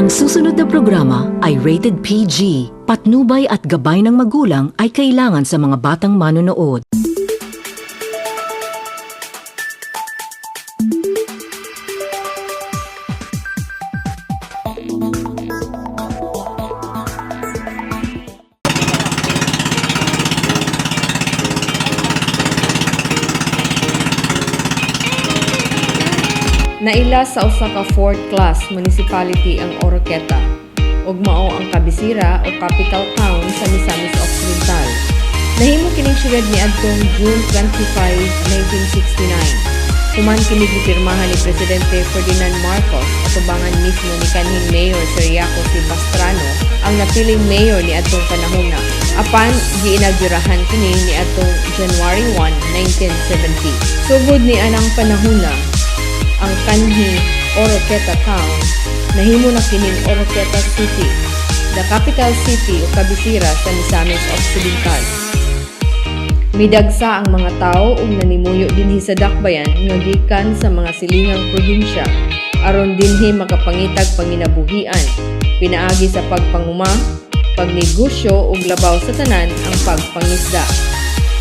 Ang susunod na programa ay rated PG. Patnubay at gabay ng magulang ay kailangan sa mga batang manonood. Naila sa usa ka fourth class municipality ang Oroqueta, ug mao ang kabisira o capital town sa Misamis Occidental. Nahimo kining syudad niadtong June 25, 1969. Human kini gipirmahan ni Presidente Ferdinand Marcos at ubangan mismo ni kanhing Mayor Ciriaco C. Pastrano ang napiling mayor ni adtong panahona. Apan giinaugurahan kini ni adtong January 1, 1970. Sugod ni anang panahona, ang kanhi Oroqueta Town nahimo na kining Oroqueta City, the capital city o kabisira sa Misamis Occidental. Midagsa ang mga tao ug nanimuyo dinhi sa dakbayan nga gikan sa mga silingang probinsya aron dinhi makapangitag panginabuhian, pinaagi sa pagpanguma, pagnegosyo ug labaw sa tanan ang pagpangisda.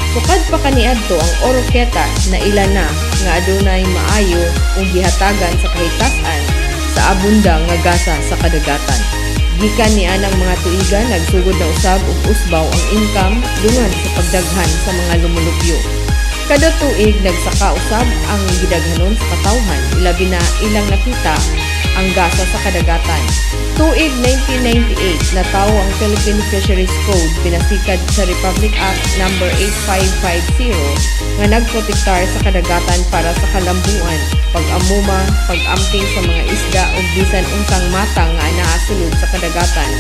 Sukad pa kaniadto ang Oroqueta na ilan na nga adunay maayo ug gihatagan sa kahitasan sa abunda nga gasa sa kadagatan. Gikan ni anang mga tuigan nagsugod na usab og usbaw ang income dungan sa pagdaghan sa mga lumulupyo. Kada tuig nagsaka usab ang gidaghanon sa katawhan ilabi na ilang nakita ang gasa sa kadagatan. Tuig 1998 natawo ang Philippine Fisheries Code pinasikad sa Republic Act No. 8550 nga nagprotektar sa kadagatan para sa kalambuan, pag-amuma, pag-amping sa mga isda ug bisan unsang matang nga anaa sulod sa kadagatan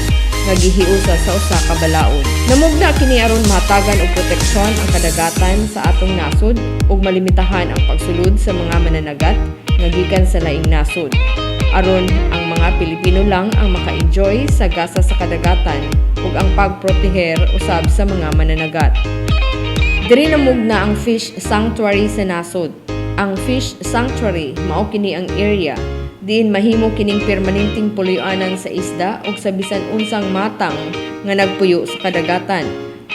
nga gihiusa sa usa ka balaod. Namugna kini aron mahatagan og proteksyon ang kadagatan sa atong nasod ug malimitahan ang pagsulod sa mga mananagat nga gikan sa laing nasod, aron ang mga Pilipino lang ang maka-enjoy sa gasa sa kadagatan ug ang pagproteher usab sa mga mananagat. Diri namugna ang Fish Sanctuary sa nasod. Ang Fish Sanctuary mao kini ang area diin mahimo kining permanenteng puluyuanan sa isda ug sa bisan unsang matang nga nagpuyo sa kadagatan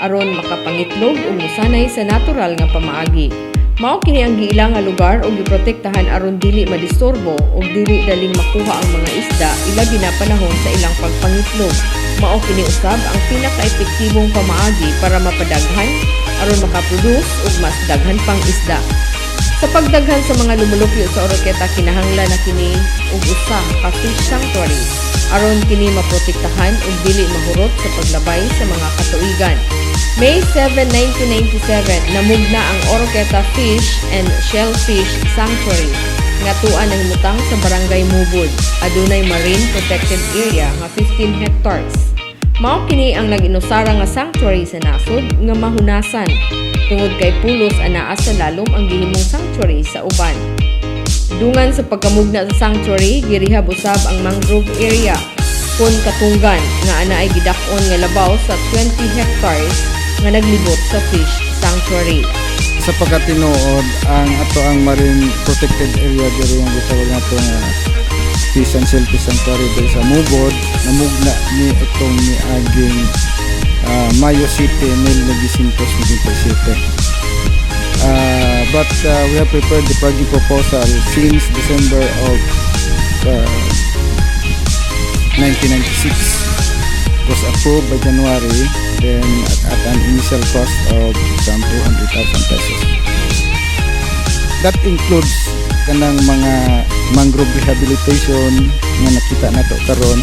aron makapangitlog ug musanay sa natural nga pamaagi. Mao kini ang giilang nga lugar ug giprotektahan aron dili madisturbo ug dili daling makuha ang mga isda ilabi na panahon sa ilang pagpangitlog. Mao kini usab ang pinaka-epektibong pamaagi para mapadaghan aron makaproduce ug mas daghan pang isda. Sa pagdaghan sa mga lumulupyo sa Oroqueta kinahanglan na kini og usa ka fish sanctuary aron kini maprotektahan ug dili mahurot sa paglabay sa mga katuigan. May 7, 1997 namugna ang Oroqueta Fish and Shellfish Sanctuary nga tuan nahimutang sa Barangay Mubod. Adunay marine protected area nga 15 hectares. Mao kini ang nag-inusara nga sanctuary sa nasod nga mahunasan tungod kay pulos anaa sa lalom ang gihimong sanctuary sa uban. Dungan sa pagkamugna sa sanctuary girihab usab ang mangrove area kun katunggan nga anaay gidak-on nga labaw sa 20 hectares nga naglibot sa fish sanctuary. Sa pagkatinuod ang ato ang marine protected area diri ang gitawag nato nga Fish and Shellfish Sanctuary diri sa Mubod, namugna ni itong niaging Mayo City 1997. But we have prepared the project proposal since December of 1996. It was approved by January, then at an initial cost of some 200,000 pesos. That includes kanang mga mangrove rehabilitation nga nakita nato karon.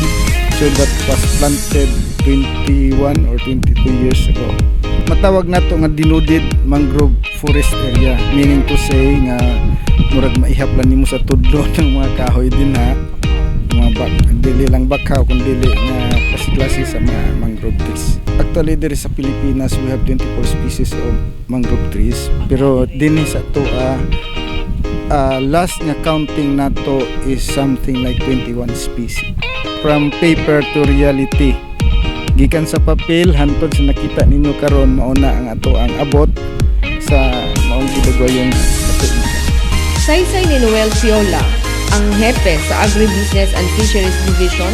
So that was planted 21 or 22 years ago. Matawag nato nga denuded mangrove forest area, meaning to say nga murag maihaplan nimo sa tudlo ng mga kahoy din ha. Mga dili lang bakaw kun dili nga klase-klase sa mga mangrove trees. Actually diri sa Pilipinas we have 24 species of mangrove trees, pero dinhi sa toa last nga counting nato is something like 21 species. From paper to reality, gikan sa papel hantod sa nakita ninyo karon mao na ang ato ang abot sa maong gidagwayong katuigan. Saysay ni Noel Fiola, ang hepe sa Agribusiness and Fisheries Division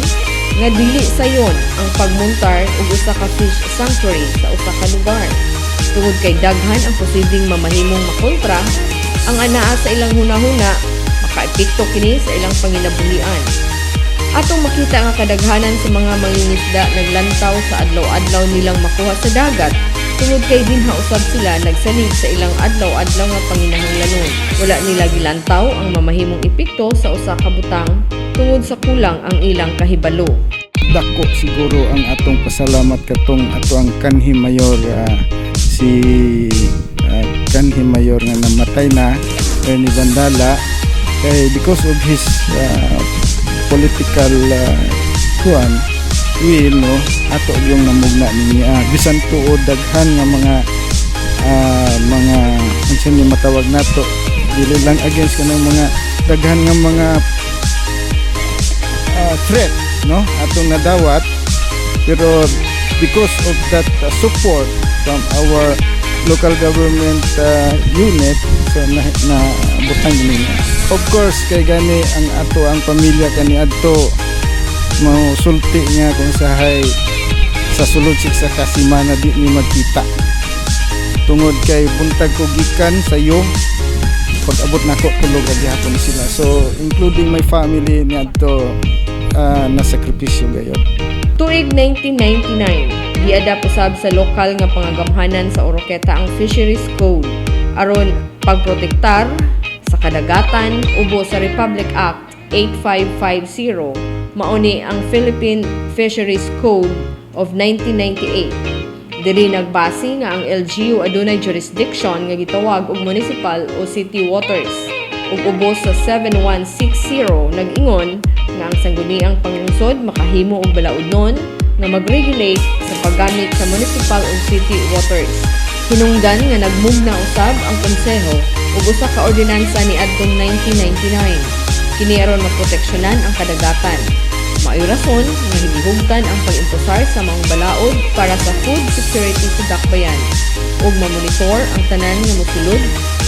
nga dili sayon ang pagmuntar og usa ka fish sanctuary sa usa ka lugar. Tungod kay daghan ang posibleng mamahimong makontra, ang anaa sa ilang hunahuna makaepekto kini sa ilang panginabuhian. Atong makita nga kadaghanan sa mga mangingisda naglantaw sa adlaw-adlaw nilang makuha sa dagat tungod kay dinha usab sila nagsalig sa ilang adlaw-adlaw nga panginahanglanon. Wala nila gilantaw ang mamahimong epekto sa usa ka butang tungod sa kulang ang ilang kahibalo. Dako siguro ang atong pasalamat katong ato ang kanhi mayor si kanhi mayor nga namatay na Ernie Vandala kay because of his political will no ato yung namugna niya bisan tuod daghan nga mga unsa ni matawag nato dili lang against kanang mga daghan nga mga threat no atong nadawat pero because of that support from our local government unit so na butang niya. Of course kay gani ang ato ang pamilya kani adto mausulti niya kung sahay sa sulod sa kasimana di ni magkita tungod kay buntag ko gikan sa iyo pag abot nako tulog ra gihapon sila so including my family ni adto na sakripisyo gayud. Tuig 1999, giadap usab sa lokal nga pangagamhanan sa Oroqueta ang Fisheries Code aron pagprotektar sa kadagatan ubo sa Republic Act 8550 mauni ang Philippine Fisheries Code of 1998. Diri nagbase nga ang LGU adunay jurisdiction nga gitawag og municipal o city waters. Ug ubos sa 7160 nag-ingon nga ang sangguniang panglungsod makahimo og balaudnon nga mag-regulate sa paggamit sa municipal ug city waters. Hinungdan nga nagmugna usab ang konseho ug usa ka ordinansa niadtong 1999 kini aron maproteksyonan ang kadagatan. Maayo rason nga hibihugtan ang pag-impusar sa mga balaod para sa food security sa dakbayan ug mamonitor ang tanan nga mosulod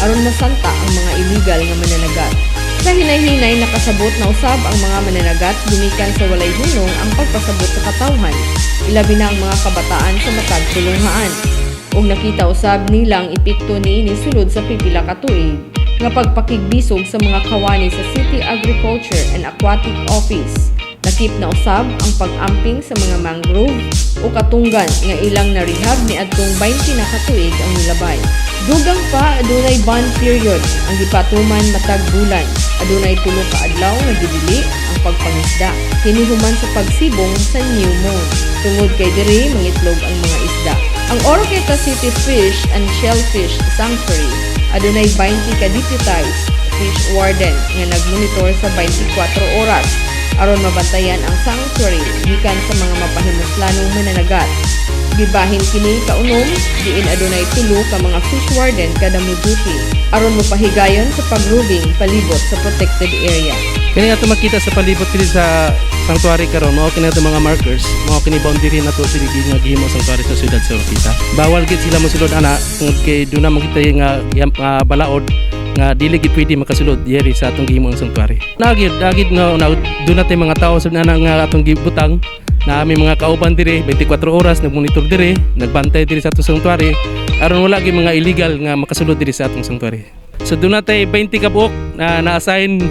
aron masanta ang mga illegal nga mananagat. Sa hinay-hinay nakasabot na usab ang mga mananagat gumikan sa walay hunong ang pagpasabot sa katawhan, ilabi na ang mga kabataan sa matag tulunghaan. Ug nakita usab nilang epekto niini sulod sa pipila ka tuig nga pagpakigbisog sa mga kawani sa City Agriculture and Aquatic Office. Nakip na usab ang pag-amping sa mga mangrove o katunggan nga ilang na-rehab ni adtong 20 na katuig ang nilabay. Dugang pa adunay ban period ang gipatuman matag bulan. Adunay 3 ka adlaw nga gidili ang pagpangisda. Kini human sa pagsibong sa new moon. Tungod kay diri mangitlog ang mga isda. Ang Oroqueta City Fish and Shellfish Sanctuary adunay 20 ka deputized fish warden nga nagmonitor sa 24 oras aron mabantayan ang sanctuary gikan sa mga mapahimoslanong mananagat. Gibahin kini kaunom diin adunay 3 ka mga fish warden kada mo duty aron mopahigayon sa pag-roving palibot sa protected area. Kini ato makita sa palibot diri sa sanctuary karon mao kini ato mga markers, mao kini boundary nato diri nga gihimo sanctuary sa siyudad sa Oroqueta. Bawal gid sila mosulod ana tungod kay duna makita nga balaod nga dili gid pwede makasulod diri sa atong gihimo ang sanctuary. Nagid nga duna tay mga tawo sa ana nga atong gibutang na aming mga kauban diri 24 oras nagmonitor diri, nagbantay diri sa atong sanctuary aron wala gyud mga illegal nga makasulod diri sa atong sanctuary. So duna tay 20 ka buok na na-assign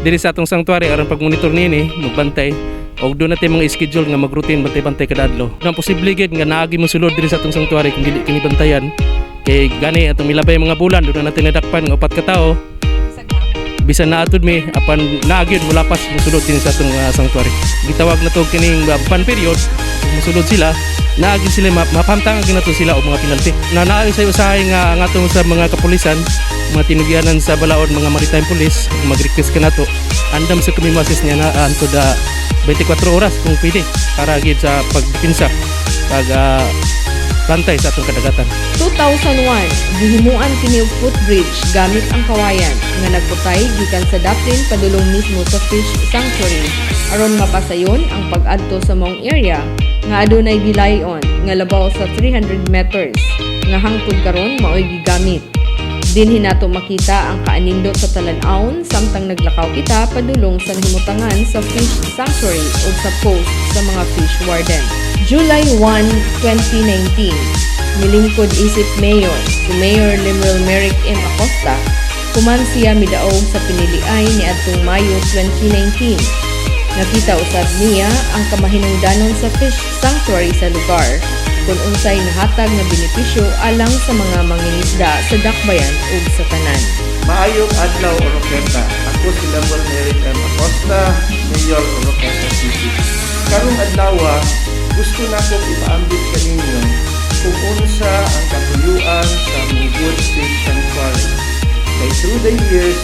diri sa atong sanctuary aron pagmonitor nini magbantay og doon natin mga schedule nga mag-routine bantay-bantay kada adlaw. Ang posible gid nga naagi mo sulod diri sa atong sanctuary kung dili kini bantayan kay gani atong milabay mga bulan doon natin nadakpan nga 4 ka tawo bisan naatod mi apan naagid wala pas mosulod din sa atong sanctuary. Gitawag na to kining ban period mosulod sila naagid sila mapamtangan ginato sila og mga penalty. Na naay sa usahay nga ang atong sa mga kapulisan mga tinugyanan sa balaod mga maritime police mag-request ka nato andam sa kumimasis niya na anto da 24 oras kung pwede para gid sa pagdepensa pag bantay sa atong kadagatan. 2001, gihimuan kini og footbridge gamit ang kawayan nga nagputay gikan sa Daplin padulong mismo sa fish sanctuary aron mapasayon ang pag-adto sa maong area nga adunay gilayon nga labaw sa 300 meters nga hangtod karon maoy gigamit. Dinhi nato makita ang kaanindot sa talan-awon samtang naglakaw kita padulong sa nahimutangan sa fish sanctuary o sa post sa mga fish warden. July 1, 2019, milingkod isip Mayor si Mayor Lemuel Merrick M. Acosta kuman siya midaog sa piniliay ni adtong Mayo 2019. Nakita usab niya ang kamahinungdanon sa fish sanctuary sa lugar kung unsay nahatag na benepisyo alang sa mga mangingisda sa dakbayan ug sa tanan. Maayong adlaw Oroqueta. Ako si Lemuel Merrick M. Acosta, Mayor Oroqueta City. Karong adlaw, gusto na kong ipaambit kaninyo kung unsa ang katuyuan sa Mugod Fish Sanctuary. Kay through the years,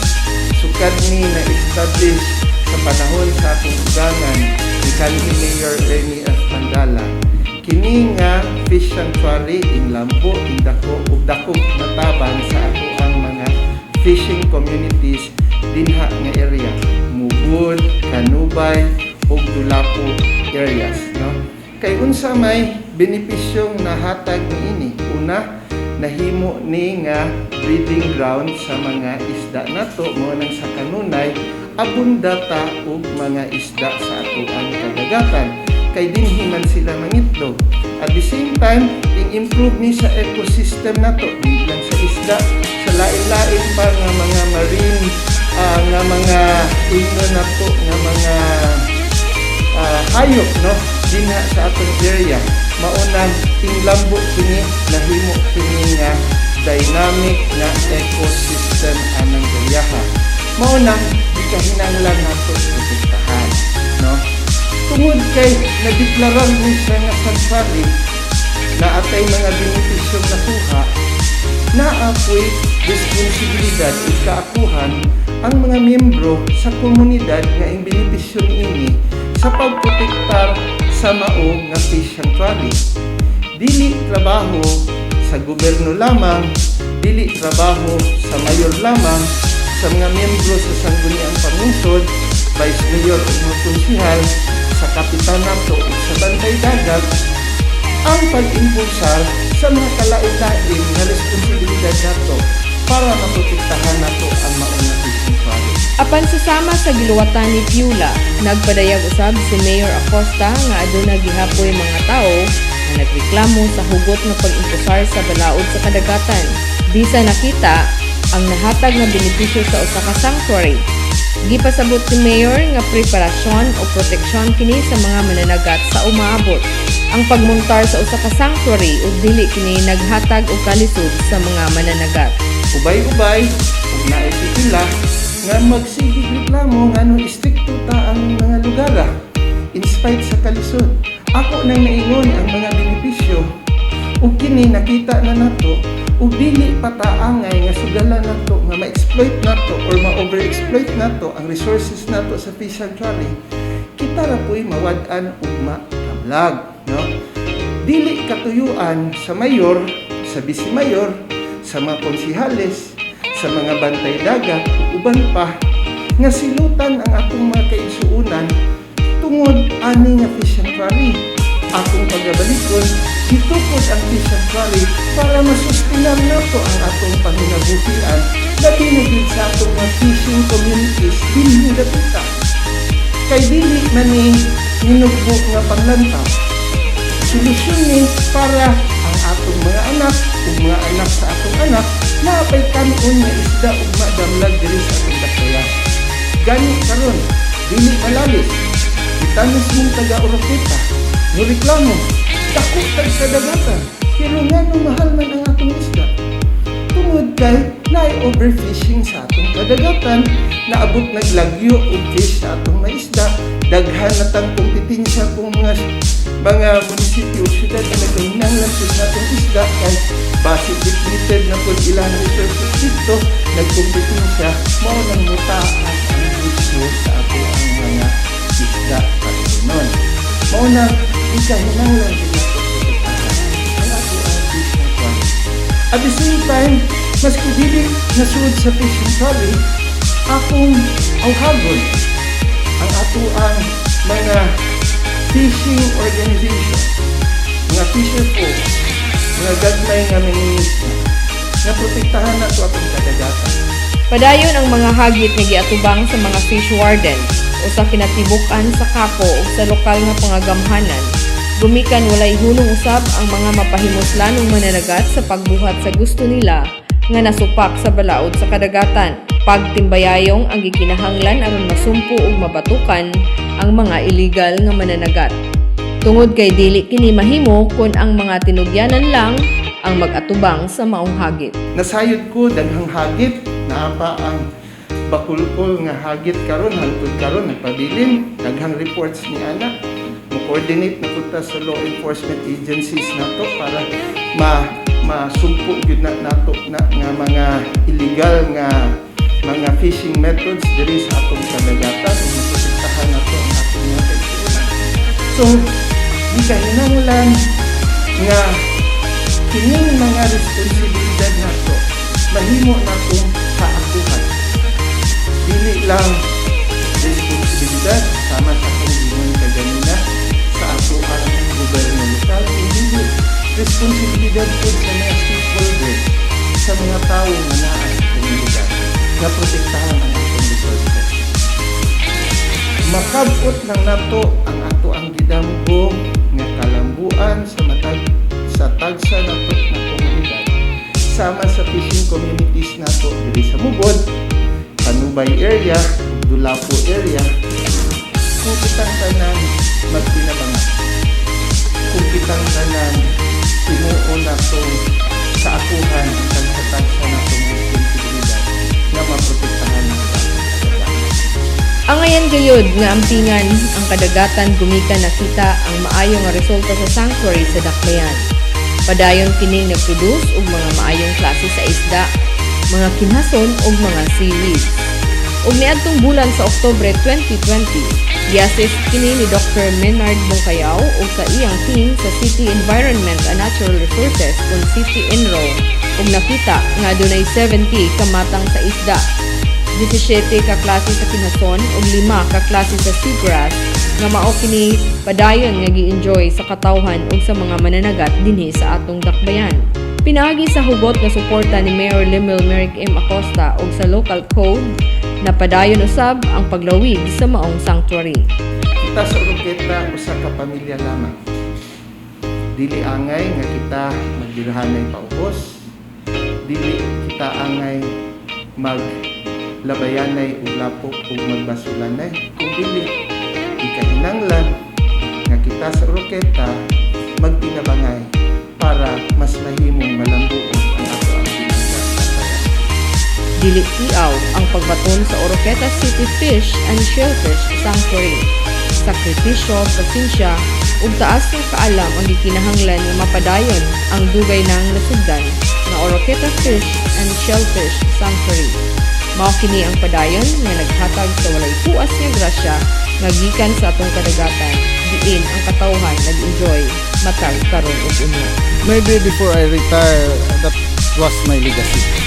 sukad ni na-establish sa panahon sa atong ugangan ni kanhi Mayor Ernie F. Pandala. Kini nga fish sanctuary in Lambo, Indako ug dakong natabang sa ato ang mga fishing communities dinha nga area, Mugod, Kanubay ug Dulapo areas, no? Kay unsa may benepisyong nahatag niini? Una, nahimo ni nga breeding ground sa mga isda nato mo nang sa kanunay abundata ug mga isda sa ato ang kadagatan kay dinhi man sila mangitlog. At the same time, i-improve ni sa ecosystem nato, di lang sa isda, sa lain-lain pa nga mga marine, nga mga ino nato, nga mga hayop, no? Dinha sa atong area. Maunang tinglambo kini, nahimo kini nga dynamic nga ecosystem anang galiyaha. Maunang ikahinanglan nato protektahan, no? Tungod kay nadeklarar ni siya nga sanctuary na atay mga benepisyong nakuha, naapoy responsibilidad ug kaakuhan ang mga miyembro sa komunidad nga ang benepisyo niini sa pagprotektar sa mao nga fish sanctuary. Dili trabaho sa gobyerno lamang, dili trabaho sa mayor lamang, sa mga miyembro sa sangguniang pangungsod, vice mayor ug mga konsehal, sa kapitan nato ug sa bantay dagat ang pag-impulsar sa mga kalain-lain nga responsibilidad nato para maprotektahan nato ang maunang fish sanctuary. Apan susama sa giluwatan ni Piula, nagpadayag usab si Mayor Acosta nga aduna gihapoy mga tao na nagreklamo sa hugot nga pag-impulsar sa balaod sa kadagatan. Bisa nakita ang nahatag nga benepisyo sa usa ka sanctuary. Gipasabot si Mayor nga preparasyon o proteksyon kini sa mga mananagat sa umaabot. Ang pagmontar sa usa ka sanctuary ug dili kini naghatag og kalisod sa mga mananagat. Ubay-ubay ug naisipila nga magsigig reklamo nga no istrikto ta ang mga lugar in spite sa kalisod. Ako nang naingon ang mga benepisyo ug kini nakita na nato ug dili pataangay nga sugala nato nga ma-exploit nato or ma-overexploit nato ang resources nato sa fish sanctuary. Kita ra po'y mawad-an ug makamlag, no? Dili katuyuan sa mayor, sa vice mayor, sa mga konsehales, sa mga bantay dagat ug uban pa nga silutan ang atong mga kaigsuonan tungod ani nga fish sanctuary. Akong pagabalikon, gitukod ang fish sanctuary para masustinan nato ang atong panginabuhian labi na gid sa atong mga fishing communities dinhi dapita. Kay dili man ni minugbo nga panglantaw. Solusyon ni para ang atong mga anak ug mga anak sa atong anak naapay kanon nga isda ug madamlag diri sa atong dakbayan. Gani karon, dili malalis. Itanos mong taga-Oroqueta, reklamo, dako tag kadagatan, pero nga nung mahal man ang atong isda. Tungod kay na-overfishing sa atong kadagatan, naabot naglagyo og fish sa atong mga isda, daghan na tang kompetensya kung mga munisipyo o syudad na nagkahinanglan sa atong isda kay base depleted na po ilang resources dito, nagkompetensya, mao nang mutaan ang isyo sa ato ang mga isda patunon. Mao nang ikahinanglan din nato ang ato ang fish sanctuary. At the same time, maski dili nasud sa fish sanctuary, akong awhagon ang ato ang mga fishing organization, mga fisher folks, mga gagmay nga mangingisda, na protektahan nato atong kadagatan. Padayon ang mga hagit nga giatubang sa mga fish warden o sa kinatibuk-an sa kapo o sa lokal nga pangagamhanan. Gumikan walay hunong usab ang mga mapahimoslanong mananagat sa pagbuhat sa gusto nila nga nasupak sa balaod sa kadagatan. Pagtimbayayong ang gikinahanglan aron masumpo ug mabatukan ang mga illegal nga mananagat. Tungod kay dili kini mahimo kun ang mga tinugyanan lang ang mag-atubang sa maong hagit. Nasayod ko daghang hagit naa pa ang bakulkol nga hagit karon hangtod karon nagpabilin daghang reports ni ana mo-coordinate na punta sa law enforcement agencies nato para masumpo gyud nato na nga mga illegal nga mga fishing methods diri sa atong kadagatan ug maprotektahan nato ang atong mga kaigsuonan. So, di kahinahanglan nga kining mga responsibilidad nato mahimo natong kaakuhan. Dili lang responsibilidad sama sa akong gingon kaganina sa ato ang gobyerno lokal, kundi responsibilidad po sa mga stakeholders, sa mga tao na naa sa komunidad na protektahan ang atong resources. Makabot lang nato ang ato ang gidamgo nga kalambuan sa tagsa nato na komunidad sama sa fishing communities nato diri sa Mubod, Panubay area, Dulapo area, kung kitang tanan magpinabangat, kung kitang tanan sinuon nato sa akuhan ang tagsa nato ng responsibilidad na maprotektahan nato. Ang ayan gayud nga ampingan ang kadagatan gumikan nakita ang maayo nga resulta sa sanctuary sa Dakbayan. Padayon kining nagproduce og mga maayong klase sa isda, mga kinhason ug mga seaweeds. Ug niadtong bulan sa Oktubre 2020, gi-assist kini ni Dr. Menard Bongkayaw ug sa iyang team sa City Environment and Natural Resources ug City Enro ug nakita nga adunay 70 ka matang sa isda, 17 ka klase sa kinhason ug 5 ka klase sa seagrass nga mao kini padayon nga gi-enjoy sa katawhan ug sa mga mananagat dinhi sa atong Dakbayan. Pinaagi sa hugot nga suporta ni Mayor Limel Merrick M. Acosta ug sa local code na padayon usab ang paglawig sa maong sanctuary. Kita sa Oroqueta usa ka pamilya lamang. Dili angay nga kita magdirahanay paubos. Dili kita angay maglabayanay ug lapok ug magbasulanay. Kung dili ikahinanglan nga kita sa Oroqueta magtinabangay para mas mahimong malambuon ang ato ang pinagdadasaya. Dili tiaw ang pagbaton sa Oroqueta City Fish and Shellfish Sanctuary. Sakripisyo, pasensya ug taas nga kaalam ang gikinahanglan nga mapadayon ang dugay nang nasugdan nga Oroqueta Fish and Shellfish Sanctuary. Mao kini ang padayon nga naghatag sa walay puas nga grasya nga gikan sa atong kadagatan diin ang katawhan nag-enjoy matag karon ug unya. Maybe before I retire, that was my legacy.